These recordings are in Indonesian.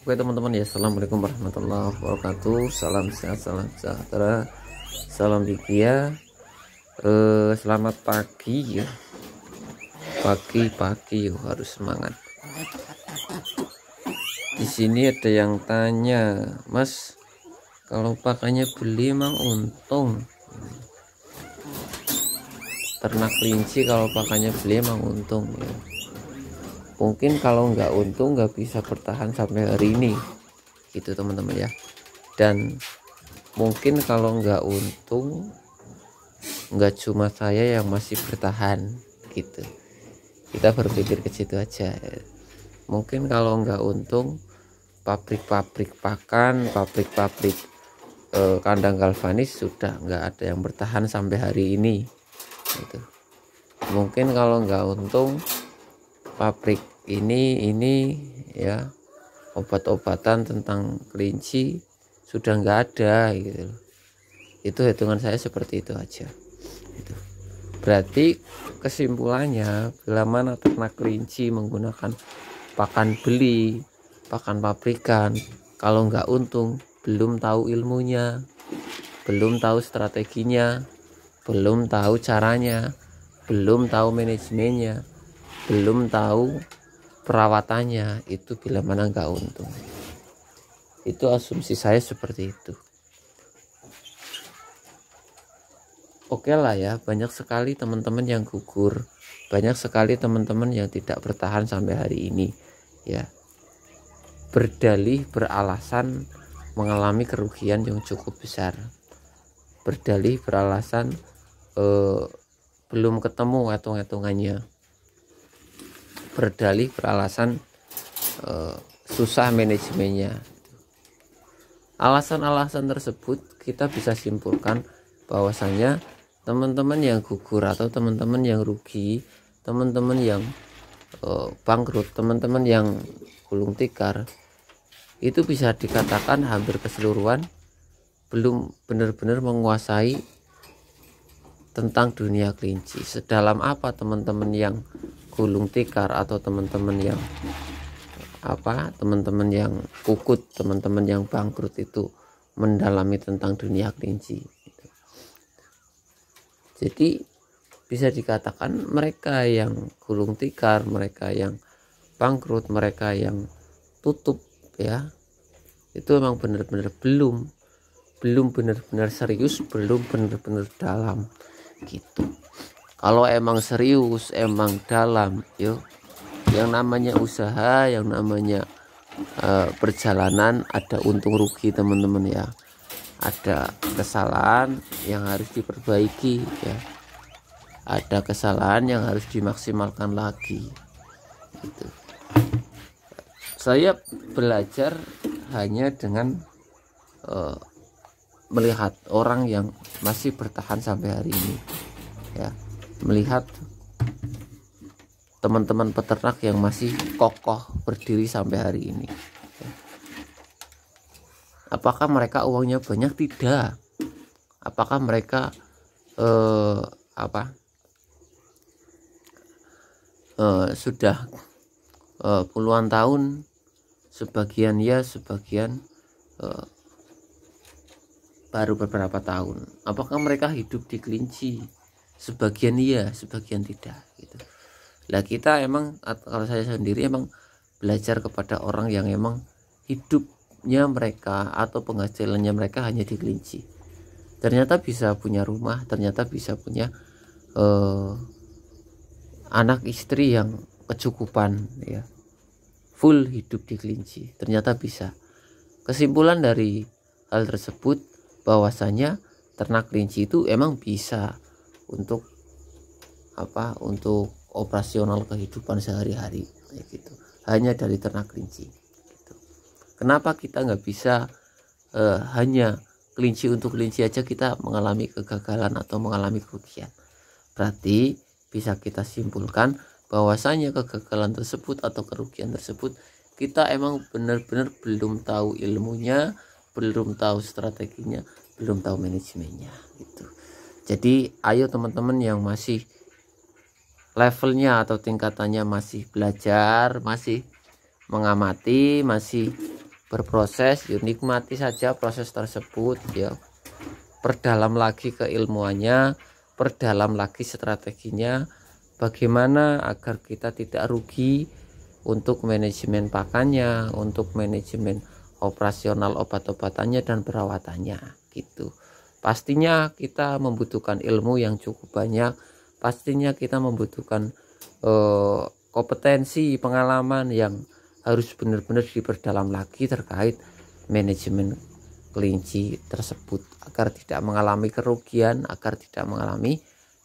Oke teman-teman ya, assalamualaikum warahmatullahi wabarakatuh. Salam sehat, salam sejahtera, salam bahagia. Selamat pagi ya. Pagi-pagi yuk, harus semangat. Di sini ada yang tanya, Mas, kalau pakannya beli emang untung? Ternak kelinci kalau pakannya beli emang untung ya. Mungkin kalau nggak untung nggak bisa bertahan sampai hari ini gitu teman-teman ya. Dan mungkin kalau nggak untung nggak cuma saya yang masih bertahan gitu, kita berpikir ke situ aja. Mungkin kalau nggak untung pabrik-pabrik pakan, pabrik-pabrik kandang galvanis sudah nggak ada yang bertahan sampai hari ini gitu. Mungkin kalau nggak untung pabrik ini ya, obat-obatan tentang kelinci sudah nggak ada gitu. Itu hitungan saya seperti itu aja gitu. Berarti kesimpulannya, bila mana ternak kelinci menggunakan pakan beli, pakan pabrikan, kalau nggak untung belum tahu ilmunya, belum tahu strateginya, belum tahu caranya, belum tahu manajemennya, belum tahu perawatannya, itu bila mana nggak untung. Itu asumsi saya seperti itu. Oke lah ya, banyak sekali teman-teman yang gugur, banyak sekali teman-teman yang tidak bertahan sampai hari ini ya, berdalih beralasan mengalami kerugian yang cukup besar, berdalih beralasan belum ketemu hitung-hitungannya, berdalih beralasan susah manajemennya. Alasan-alasan tersebut kita bisa simpulkan bahwasanya teman-teman yang gugur atau teman-teman yang rugi, teman-teman yang bangkrut, teman-teman yang gulung tikar, itu bisa dikatakan hampir keseluruhan belum benar-benar menguasai tentang dunia kelinci. Sedalam apa teman-teman yang gulung tikar atau teman-teman yang teman-teman yang kukut, teman-teman yang bangkrut itu mendalami tentang dunia kelinci. Jadi bisa dikatakan mereka yang gulung tikar, mereka yang bangkrut, mereka yang tutup ya, itu memang benar-benar belum benar-benar serius, belum benar-benar dalam gitu. Kalau emang serius, emang dalam, yuk, yang namanya usaha, yang namanya perjalanan, ada untung rugi teman-teman ya, ada kesalahan yang harus diperbaiki ya, ada kesalahan yang harus dimaksimalkan lagi gitu. Saya belajar hanya dengan melihat orang yang masih bertahan sampai hari ini ya, melihat teman-teman peternak yang masih kokoh berdiri sampai hari ini ya. Apakah mereka uangnya banyak? Tidak. Apakah mereka sudah puluhan tahun? Sebagian ya, sebagian baru beberapa tahun. Apakah mereka hidup di kelinci? Sebagian iya, sebagian tidak gitu. Lah kita emang, kalau saya sendiri emang belajar kepada orang yang emang hidupnya mereka atau penghasilannya mereka hanya di kelinci. Ternyata bisa punya rumah, ternyata bisa punya anak istri yang kecukupan ya, full hidup di kelinci, ternyata bisa. Kesimpulan dari hal tersebut bahwasanya ternak kelinci itu emang bisa untuk untuk operasional kehidupan sehari-hari kayak gitu, hanya dari ternak kelinci gitu. Kenapa kita nggak bisa hanya kelinci untuk kelinci aja kita mengalami kegagalan atau mengalami kerugian? Berarti bisa kita simpulkan bahwasanya kegagalan tersebut atau kerugian tersebut kita emang benar-benar belum tahu ilmunya, belum tahu strateginya, belum tahu manajemennya gitu. Jadi ayo teman-teman yang masih levelnya atau tingkatannya masih belajar, masih mengamati, masih berproses, yuk nikmati saja proses tersebut ya. Perdalam lagi keilmuannya, perdalam lagi strateginya, bagaimana agar kita tidak rugi untuk manajemen pakannya, untuk manajemen operasional obat-obatannya dan perawatannya gitu. Pastinya kita membutuhkan ilmu yang cukup banyak, pastinya kita membutuhkan kompetensi, pengalaman yang harus benar-benar diperdalam lagi terkait manajemen kelinci tersebut agar tidak mengalami kerugian, agar tidak mengalami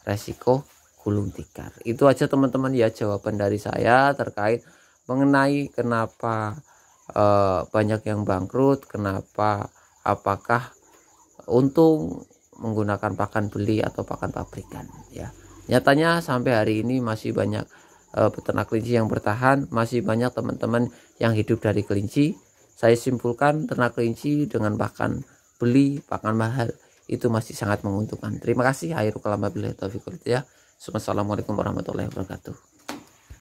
resiko gulung tikar. Itu aja teman-teman ya jawaban dari saya terkait mengenai kenapa banyak yang bangkrut, kenapa, apakah untung menggunakan pakan beli atau pakan pabrikan ya. Nyatanya sampai hari ini masih banyak peternak kelinci yang bertahan, masih banyak teman-teman yang hidup dari kelinci. Saya simpulkan ternak kelinci dengan pakan beli, pakan mahal itu masih sangat menguntungkan. Terima kasih. Akhirul kalam wabillahi taufiq wal hidayah. Assalamualaikum warahmatullahi wabarakatuh.